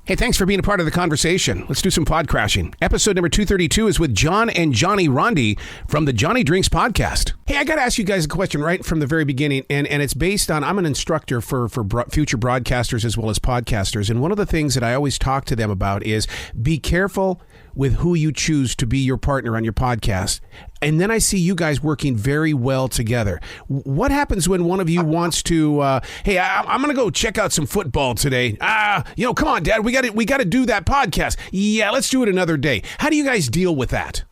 Hey, thanks for being a part of the conversation. Let's do some pod crashing. Episode number 232 is with John and Johnny Rondi from the Johnny Drinks podcast. Hey, I got to ask you guys a question right from the very beginning, and it's based on, I'm an instructor for future broadcasters as well as podcasters, and one of the things that I always talk to them about is be careful with who you choose to be your partner on your podcast. And then I see you guys working very well together. What happens when one of you wants to, hey, I'm going to go check out some football today. Come on, Dad, we got to do that podcast. Yeah, let's do it another day. How do you guys deal with that?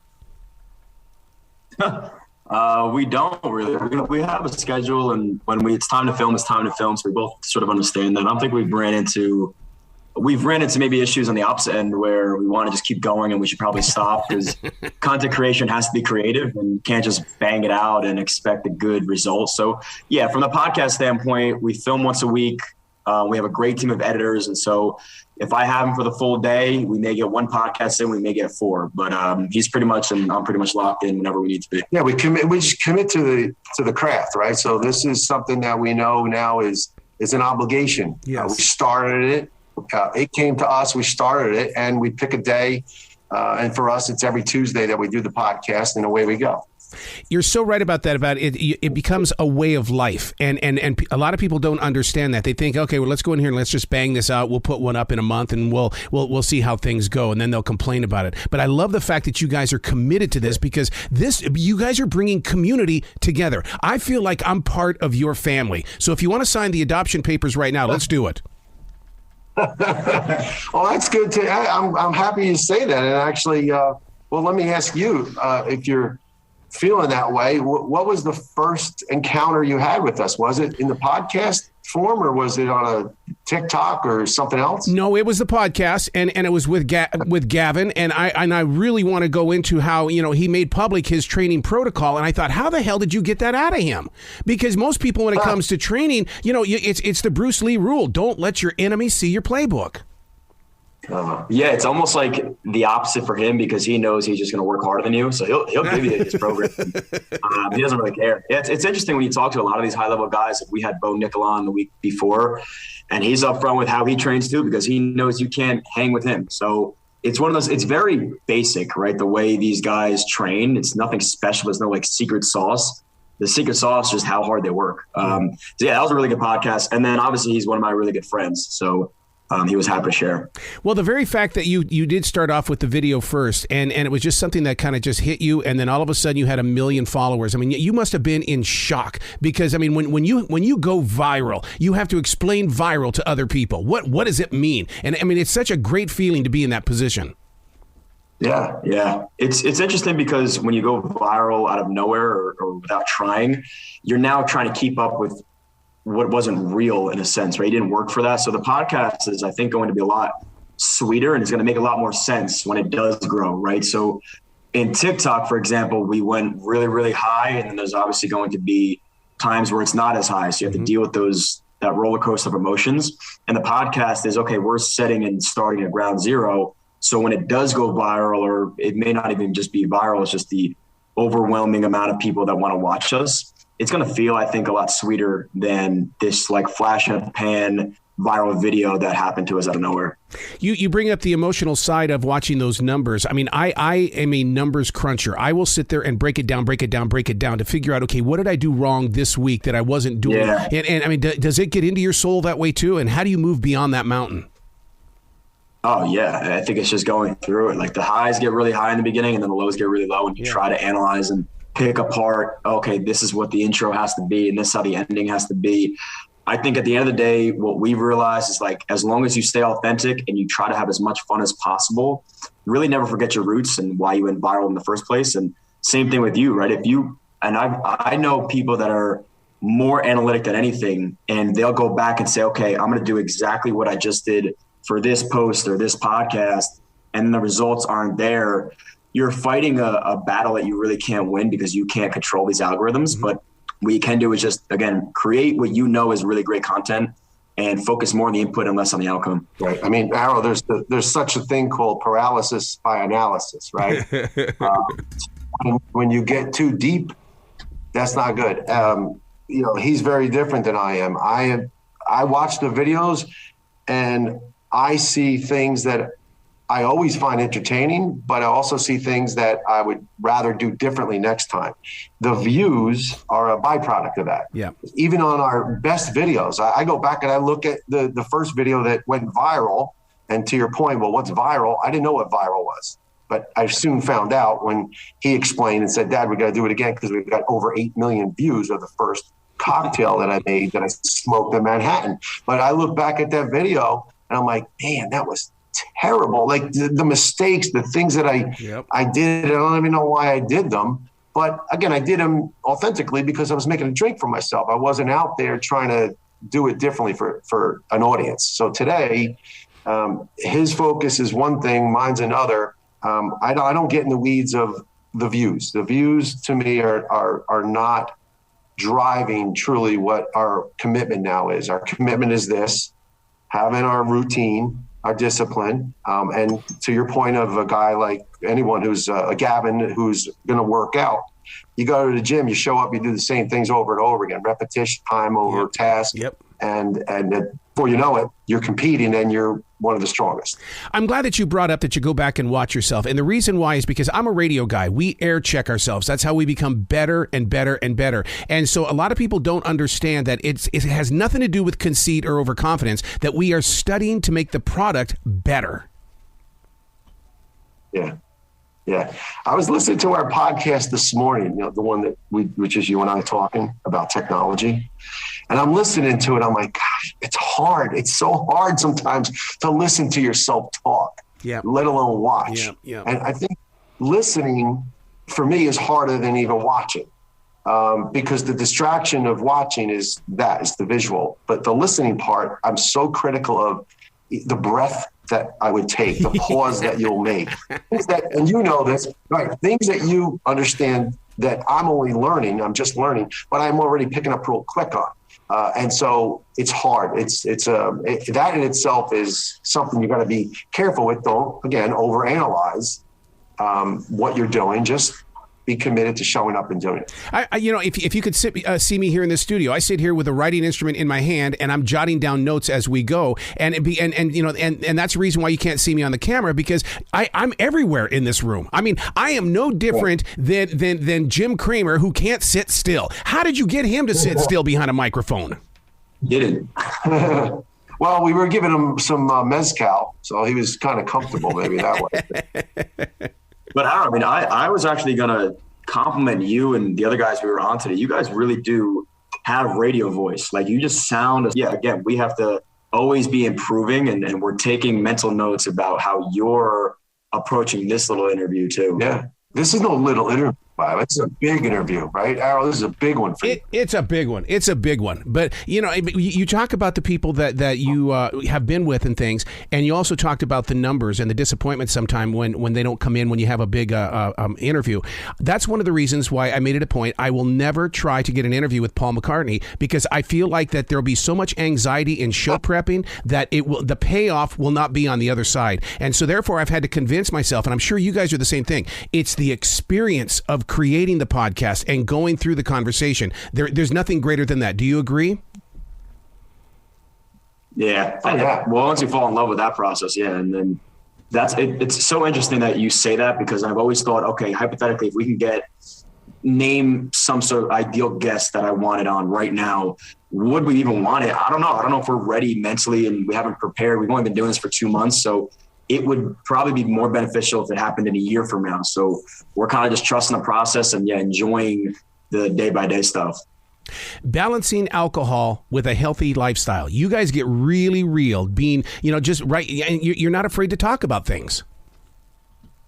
We don't really. We have a schedule, and when it's time to film, it's time to film. So we both sort of understand that. I don't think we've ran into maybe issues on the opposite end where we want to just keep going and we should probably stop because content creation has to be creative and you can't just bang it out and expect a good result. So yeah, from the podcast standpoint, we film once a week. We have a great team of editors. And so if I have him for the full day, we may get one podcast in, we may get four, but he's pretty much, and I'm pretty much locked in whenever we need to be. Yeah, we just commit to the craft, right? So this is something that we know now is an obligation. Yes. We started it. It came to us, we started it, and we pick a day. And for us, it's every Tuesday that we do the podcast, and away we go. You're so right about that. About it, it becomes a way of life, and a lot of people don't understand that. They think, okay, well, let's go in here and let's just bang this out. We'll put one up in a month, and we'll see how things go, and then they'll complain about it. But I love the fact that you guys are committed to this because you guys are bringing community together. I feel like I'm part of your family. So if you want to sign the adoption papers right now, let's do it. Well, that's good. I'm happy you say that. And actually, well, let me ask you, if you're feeling that way, what was the first encounter you had with us? Was it in the podcast form or was it on a TikTok or something else? No, it was the podcast, and it was with Gavin, and I really want to go into how, he made public his training protocol, and I thought, how the hell did you get that out of him? Because most people, when it comes to training, it's the Bruce Lee rule: don't let your enemy see your playbook. Yeah, it's almost like the opposite for him because he knows he's just going to work harder than you. So he'll give you his program. He doesn't really care. Yeah, it's interesting when you talk to a lot of these high level guys. We had Bo Nickel on the week before, and he's upfront with how he trains too because he knows you can't hang with him. So it's one of those. It's very basic, right? The way these guys train, it's nothing special. There's no like secret sauce. The secret sauce is just how hard they work. So yeah, that was a really good podcast. And then obviously he's one of my really good friends. So. He was happy to share. Well, the very fact that you did start off with the video first, and it was just something that kind of just hit you, and then all of a sudden you had 1 million followers. I mean, you must have been in shock because, I mean, when you go viral, you have to explain viral to other people. What does it mean? And I mean, it's such a great feeling to be in that position. Yeah. It's interesting because when you go viral out of nowhere or without trying, you're now trying to keep up with what wasn't real in a sense, right? It didn't work for that. So the podcast is, I think, going to be a lot sweeter and it's going to make a lot more sense when it does grow, right? So in TikTok, for example, we went really, really high, and then there's obviously going to be times where it's not as high. So you have to deal with that roller coaster of emotions. And the podcast is, okay, we're setting and starting at ground zero. So when it does go viral, or it may not even just be viral, it's just the overwhelming amount of people that want to watch us, it's going to feel, I think, a lot sweeter than this like flash in a pan viral video that happened to us out of nowhere. You bring up the emotional side of watching those numbers. I mean, I am a numbers cruncher. I will sit there and break it down to figure out, okay, what did I do wrong this week that I wasn't doing? Yeah. And I mean, does it get into your soul that way too? And how do you move beyond that mountain? Oh, yeah. I think it's just going through it. Like the highs get really high in the beginning and then the lows get really low, and you try to analyze and pick apart, okay, this is what the intro has to be and this is how the ending has to be. I think at the end of the day, what we've realized is like, as long as you stay authentic and you try to have as much fun as possible, really never forget your roots and why you went viral in the first place. And same thing with you, right? I know people that are more analytic than anything, and they'll go back and say, okay, I'm going to do exactly what I just did for this post or this podcast, and the results aren't there. You're fighting a battle that you really can't win because you can't control these algorithms. But what you can do is just, again, create what you know is really great content and focus more on the input and less on the outcome. Right. I mean, Arrow, there's such a thing called paralysis by analysis, right? When you get too deep, that's not good. He's very different than I am. I watch the videos and I see things that I always find entertaining, but I also see things that I would rather do differently next time. The views are a byproduct of that. Yeah. Even on our best videos, I go back and I look at the first video that went viral. And to your point, well, what's viral? I didn't know what viral was, but I soon found out when he explained and said, Dad, we got to do it again because we've got over 8 million views of the first cocktail that I made that I smoked in Manhattan. But I look back at that video and I'm like, man, that was terrible. Like the mistakes, the things that I did, I don't even know why I did them. But again, I did them authentically because I was making a drink for myself. I wasn't out there trying to do it differently for an audience. So today, his focus is one thing, mine's another. I don't get in the weeds of the views. The views to me are not driving truly what our commitment now is. Our commitment is this, having our routine, our discipline. And to your point of a guy like anyone who's a Gavin who's going to work out, you go to the gym, you show up, you do the same things over and over again, repetition, time over task. Yep. And before you know it, you're competing and you're one of the strongest. I'm glad that you brought up that you go back and watch yourself. And the reason why is because I'm a radio guy. We air check ourselves. That's how we become better and better and better. And so a lot of people don't understand that it has nothing to do with conceit or overconfidence, that we are studying to make the product better. Yeah. Yeah. I was listening to our podcast this morning, the one which is you and I talking about technology. And I'm listening to it. I'm like, gosh, it's hard. It's so hard sometimes to listen to yourself talk, let alone watch. And I think listening for me is harder than even watching, because the distraction of watching is the visual. But the listening part, I'm so critical of the breath that I would take, the pause that you'll make. And you know this, right? Things that you understand that I'm only learning, I'm just learning, but I'm already picking up real quick on. And so it's hard. That in itself is something you got to be careful with. Don't, again, overanalyze what you're doing. Just be committed to showing up and doing it. If you could see me here in the studio, I sit here with a writing instrument in my hand and I'm jotting down notes as we go. And that's the reason why you can't see me on the camera, because I'm everywhere in this room. I mean, I am no different than Jim Cramer, who can't sit still. How did you get him to sit still behind a microphone? Didn't. Well, we were giving him some mezcal, so he was kind of comfortable maybe that way. But I don't know. I mean, I was actually going to compliment you and the other guys we were on today. You guys really do have radio voice. Like, you just sound, again, we have to always be improving, and we're taking mental notes about how you're approaching this little interview too. Yeah. This is no little interview. It's a big interview, right, Arrow? This is a big one for you. It's a big one. It's a big one. But, you talk about the people that you have been with and things, and you also talked about the numbers and the disappointment sometime when they don't come in when you have a big interview. That's one of the reasons why I made it a point. I will never try to get an interview with Paul McCartney, because I feel like that there'll be so much anxiety in show prepping that the payoff will not be on the other side. And so therefore I've had to convince myself, and I'm sure you guys are the same thing, it's the experience of creating the podcast and going through the conversation. There's nothing greater than that. Do you agree? Yeah. Well, once you fall in love with that process, and then it's so interesting that you say that, because I've always thought, okay, hypothetically, if we can name some sort of ideal guest that I wanted on right now, would we even want it? I don't know. I don't know if we're ready mentally, and we haven't prepared. We've only been doing this for 2 months, so it would probably be more beneficial if it happened in a year from now. So we're kind of just trusting the process and enjoying the day-by-day stuff. Balancing alcohol with a healthy lifestyle. You guys get really real, being, just right. And you're not afraid to talk about things.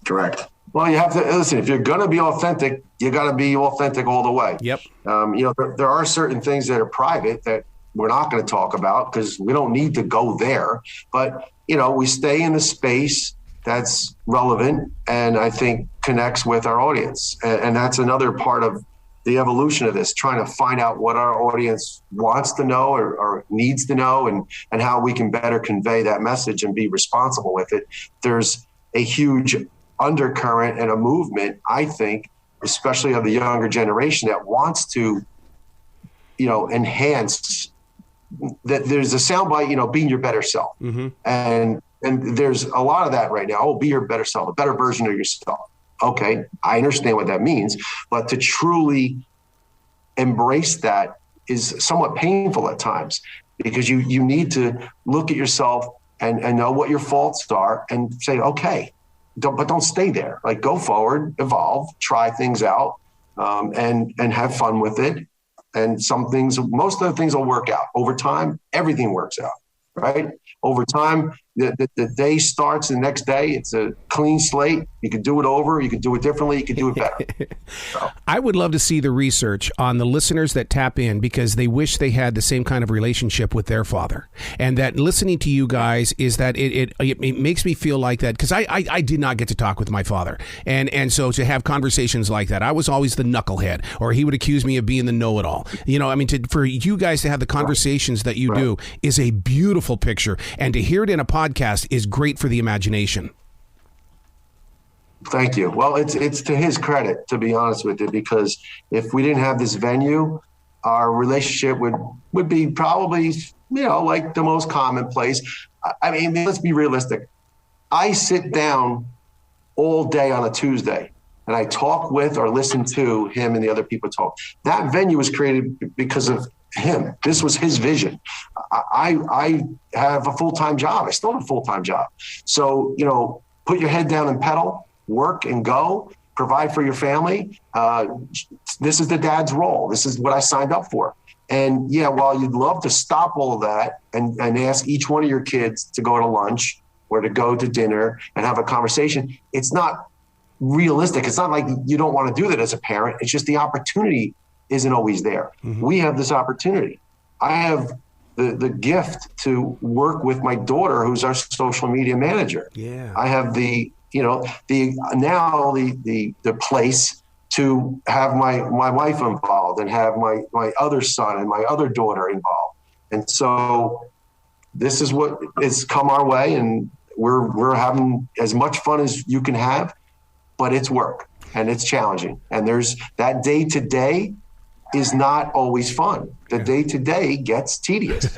Correct. Well, you have to listen. If you're going to be authentic, you got to be authentic all the way. Yep. There are certain things that are private that we're not going to talk about because we don't need to go there. But we stay in the space that's relevant and I think connects with our audience. And that's another part of the evolution of this, trying to find out what our audience wants to know or needs to know, and how we can better convey that message and be responsible with it. There's a huge undercurrent and a movement, I think, especially of the younger generation, that wants to, enhance that there's a soundbite, being your better self. And there's a lot of that right now. Oh, be your better self, a better version of yourself. Okay, I understand what that means, but to truly embrace that is somewhat painful at times, because you need to look at yourself and know what your faults are and say, okay, don't stay there. Like, go forward, evolve, try things out, and have fun with it. And most of the things will work out. Over time, everything works out, right? Over time, the day starts the next day. It's a clean slate. You can do it over. You can do it differently. You can do it better. So. I would love to see the research on the listeners that tap in because they wish they had the same kind of relationship with their father. And that listening to you guys is that it makes me feel like that, because I did not get to talk with my father. And so to have conversations like that, I was always the knucklehead, or he would accuse me of being the know-it-all. For you guys to have the conversations that you do is a beautiful picture. And to hear it in a podcast is great for the imagination. Thank you. Well, it's to his credit, to be honest with you, because if we didn't have this venue, our relationship would be probably, like the most commonplace. I mean, let's be realistic. I sit down all day on a Tuesday and I talk with or listen to him and the other people talk. That venue was created because of him. This was his vision. I have a full-time job. I still have a full-time job. So, put your head down and pedal, work and go, provide for your family. This is the dad's role. This is what I signed up for. And yeah, while you'd love to stop all of that and ask each one of your kids to go to lunch or to go to dinner and have a conversation, it's not realistic. It's not like you don't want to do that as a parent. It's just the opportunity isn't always there. We have this opportunity. I have the gift to work with my daughter, who's our social media manager. Yeah. I have the place to have my wife involved and have my other son and my other daughter involved. And so this is what has come our way, and we're having as much fun as you can have, but it's work and it's challenging. And there's that day to day is not always fun. The day-to-day gets tedious.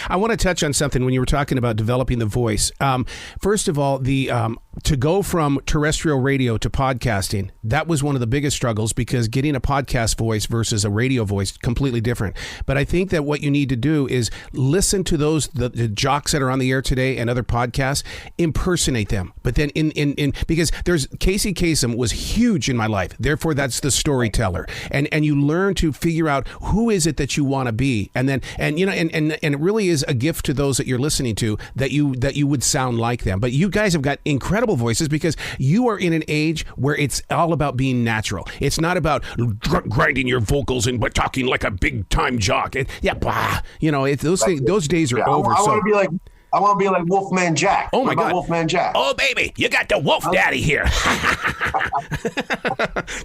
I want to touch on something when you were talking about developing the voice. First of all, to go from terrestrial radio to podcasting, that was one of the biggest struggles, because getting a podcast voice versus a radio voice, completely different. But I think that what you need to do is listen to the jocks that are on the air today and other podcasts, impersonate them. But then because Casey Kasem was huge in my life. Therefore, that's the storyteller. And you learn to figure out who is it that you want to be, and it really is a gift to those that you're listening to that you would sound like them. But you guys have got incredible voices because you are in an age where it's all about being natural. It's not about grinding your vocals and talking like a big time jock. Those days are over. I want to be like Wolfman Jack. Oh my God, Wolfman Jack. Oh baby, you got the Wolf Daddy here.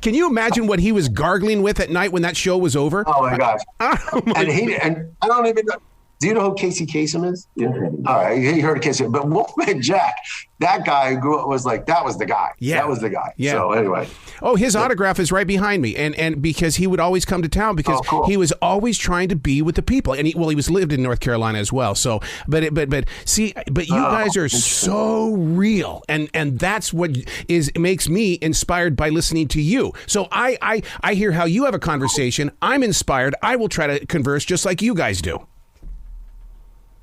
Can you imagine what he was gargling with at night when that show was over? Oh my gosh! And I don't even know. Do you know who Casey Kasem is? Yeah. All right, he heard of Casey, but Wolfman Jack, that guy who grew up was like, that was the guy. Yeah. That was the guy. Yeah. So anyway. Oh, his autograph is right behind me. And because he would always come to town because he was always trying to be with the people. And he was lived in North Carolina as well. So, but you guys are so real. And that's what makes me inspired by listening to you. So I hear how you have a conversation. I'm inspired. I will try to converse just like you guys do.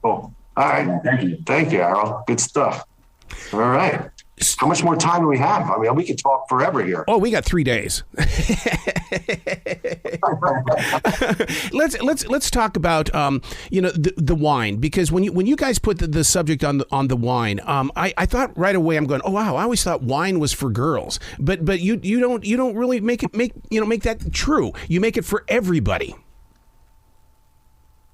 Cool. All right. Thank you, Errol. Good stuff. All right. How much more time do we have? I mean, we could talk forever here. Oh, we got 3 days. Let's talk about the wine, because when you guys put the subject on the wine, I thought right away, I'm going, oh wow, I always thought wine was for girls, but you don't really make that true. You make it for everybody.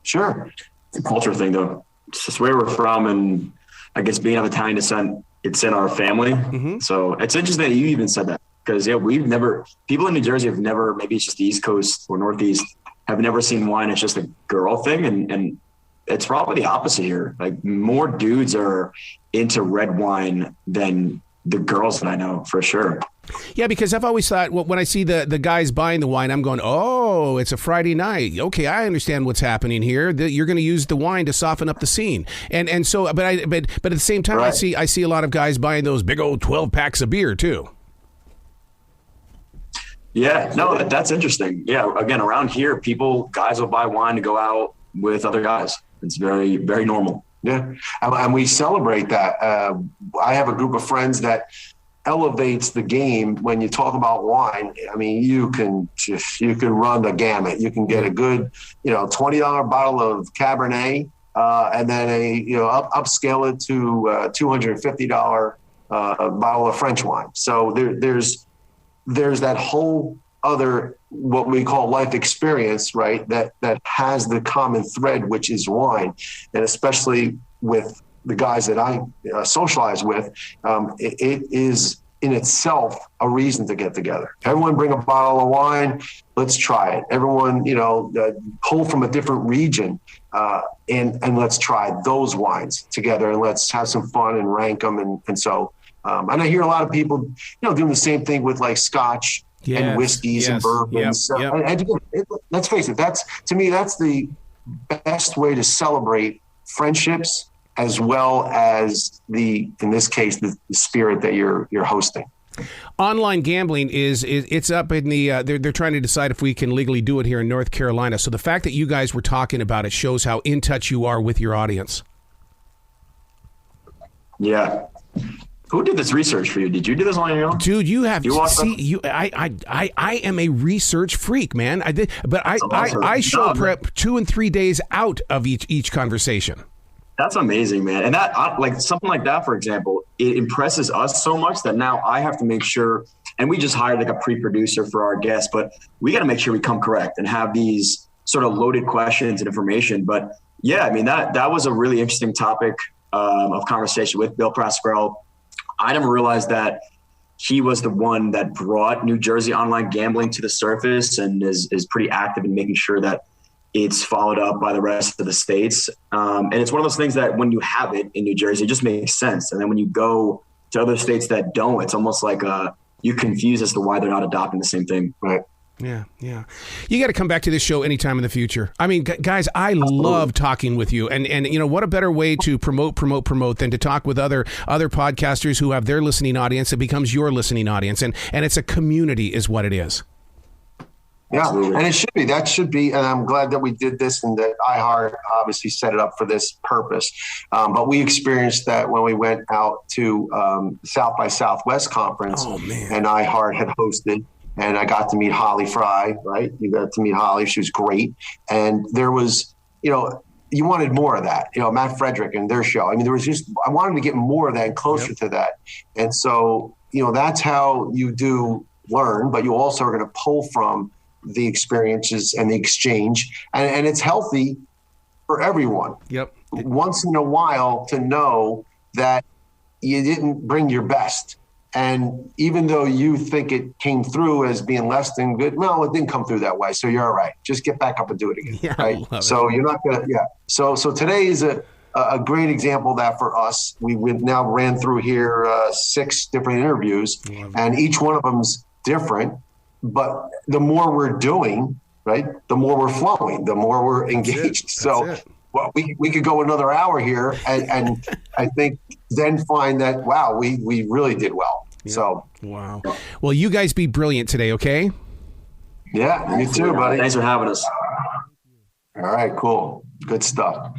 Sure. It's a culture thing, though. It's just where we're from, and I guess being of Italian descent, it's in our family. Mm-hmm. So it's interesting that you even said that, because people in New Jersey have never, maybe it's just the East Coast or Northeast, have never seen wine as just a girl thing, and it's probably the opposite here. Like, more dudes are into red wine than the girls that I know, for sure. Yeah, because I've always thought, well, when I see the guys buying the wine, I'm going, oh, it's a Friday night. Okay, I understand what's happening here. You're going to use the wine to soften up the scene, and so, but at the same time, Right. I see a lot of guys buying those big old 12 packs of beer too. Yeah, no, that's interesting. Yeah, again, around here, guys will buy wine to go out with other guys. It's very, very normal. Yeah, and we celebrate that. I have a group of friends that elevates the game when you talk about wine. I mean, you can run the gamut. You can get a good, $20 bottle of Cabernet, and then upscale it to $250 bottle of French wine. So there's that whole other what we call life experience, right? That has the common thread, which is wine, and especially with the guys that I socialize with, it is in itself a reason to get together. Everyone bring a bottle of wine. Let's try it. Everyone, pull from a different region, and let's try those wines together, and let's have some fun and rank them. And so, and I hear a lot of people, doing the same thing with like Scotch and whiskeys and bourbons. Yep. And let's face it, that's the best way to celebrate friendships, as well as in this case, the spirit that you're hosting. Online gambling it's up in the they're trying to decide if we can legally do it here in North Carolina. So the fact that you guys were talking about it shows how in touch you are with your audience. Yeah. Who did this research for you? Did you do this on your own? Dude, I am a research freak, man. I show prep 2 and 3 days out of each conversation. That's amazing, man. And that, like something like that, for example, it impresses us so much that now I have to make sure, and we just hired like a pre-producer for our guests, but we got to make sure we come correct and have these sort of loaded questions and information. But yeah, I mean, that was a really interesting topic of conversation with Bill Pasquale. I never realized that he was the one that brought New Jersey online gambling to the surface and is pretty active in making sure that it's followed up by the rest of the states. And it's one of those things that when you have it in New Jersey, it just makes sense. And then when you go to other states that don't, it's almost like you're confused as to why they're not adopting the same thing. Right. Yeah. You got to come back to this show anytime in the future. I mean, guys, I love talking with you. And what a better way to promote than to talk with other podcasters who have their listening audience. It becomes your listening audience. And it's a community is what it is. Yeah, Absolutely. and it should be. That should be. And I'm glad that we did this and that iHeart obviously set it up for this purpose. But we experienced that when we went out to South by Southwest conference, and iHeart had hosted. And I got to meet Holly Fry, right? You got to meet Holly. She was great. And there was, you wanted more of that. Matt Frederick and their show. I mean, I wanted to get more of that and closer to that. And so, that's how you do learn, but you also are going to pull from the experiences and the exchange. And it's healthy for everyone. Yep. Once in a while to know that you didn't bring your best. And even though you think it came through as being less than good, no, it didn't come through that way. So you're all right. Just get back up and do it again. Yeah, right. So you're not going to, So today is a great example of that for us. We've now ran through here 6 different interviews, and each one of them's different. But the more we're doing, right, the more we're flowing, the more we're engaged. Well, we could go another hour here and I think then find that, wow, we really did well. Yeah. So, wow. Well, you guys be brilliant today, okay? Yeah, you too, buddy. Thanks for having us. All right, cool. Good stuff.